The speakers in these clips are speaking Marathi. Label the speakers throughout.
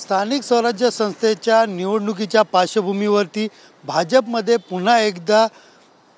Speaker 1: स्थानिक स्वराज्य संस्थेच्या निवडणुकीच्या पार्श्वभूमीवरती भाजपमध्ये पुन्हा एकदा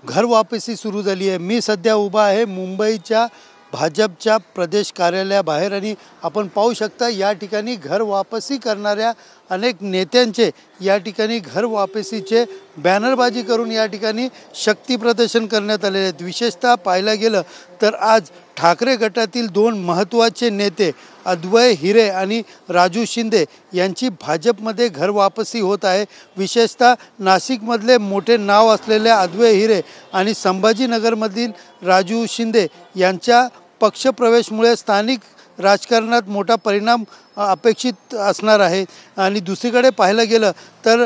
Speaker 1: घर वापसी सुरू झाली आहे। मी सध्या उभा आहे मुंबईच्या भाजपच्या प्रदेश कार्यालयाबाहेर आणि आपण पाहू शकता या ठिकाणी घर वापसी करणाऱ्या अनेक नेत्यांचे या ठिकाणी घर वापसीचे बॅनरबाजी करून या ठिकाणी शक्ती प्रदर्शन करण्यात आलेले आहेत। विशेषतः पाहायला गेलं तर आज ठाकरे गटातील दोन महत्त्वाचे नेते अद्वय हिरे आणि राजू शिंदे यांची भाजपमध्ये घर वापसी होत आहे। विशेषतः नाशिकमधले मोठे नाव असलेले अद्वय हिरे आणि संभाजीनगरमधील राजू शिंदे यांच्या पक्षप्रवेशमुळे स्थानिक राजकारणात मोठा परिणाम अपेक्षित असणार आहे। आणि दुसरीकडे पाहायला गेलं तर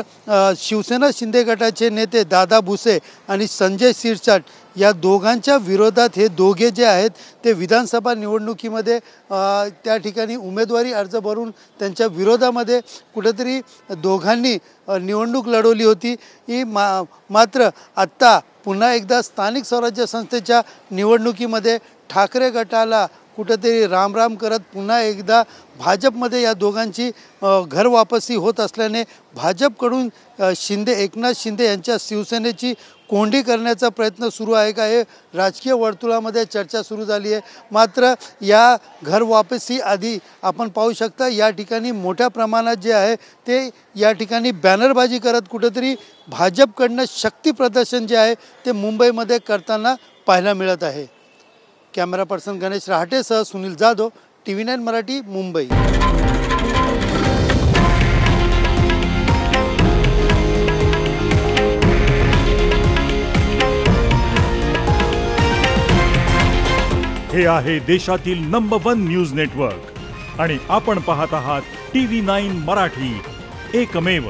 Speaker 1: शिवसेना शिंदे गटाचे नेते दादा भुसे आणि संजय शिरसाट या दोघांच्या विरोधात हे दोघे जे आहेत ते विधानसभा निवडणुकीमध्ये त्या ठिकाणी उमेदवारी अर्ज भरून त्यांच्या विरोधामध्ये कुठेतरी दोघांनी निवडणूक लढवली होती। ही मात्र आत्ता पुन्हा एकदा स्थानिक स्वराज्य संस्थेच्या निवडणुकीमध्ये ठाकरे गटाला कुठेतरी राम करत पुन्हा एकदा भाजपमध्ये या दोघांची घर वापसी होत असल्याने भाजपकडून एकनाथ शिंदे यांच्या शिवसेनेची कोंडी करण्याचा प्रयत्न सुरू आहे का, हे राजकीय वर्तुळामध्ये चर्चा सुरू झाली आहे। मात्र या घर वापसी आधी आपण पाहू शकता या ठिकाणी मोठ्या प्रमाणात जे आहे ते या ठिकाणी बॅनरबाजी करत कुठेतरी भाजपकडनं शक्ती प्रदर्शन जे आहे ते मुंबईमध्ये करताना पाहायला मिळत आहे। कॅमेरा पर्सन गणेश रहाटेसह सुनील जाधव, TV9 मराठी, मुंबई।
Speaker 2: हे आहे देशातील नंबर 1 न्यूज नेटवर्क आणि आपण पाहत आहात TV9 मराठी, एकमेव।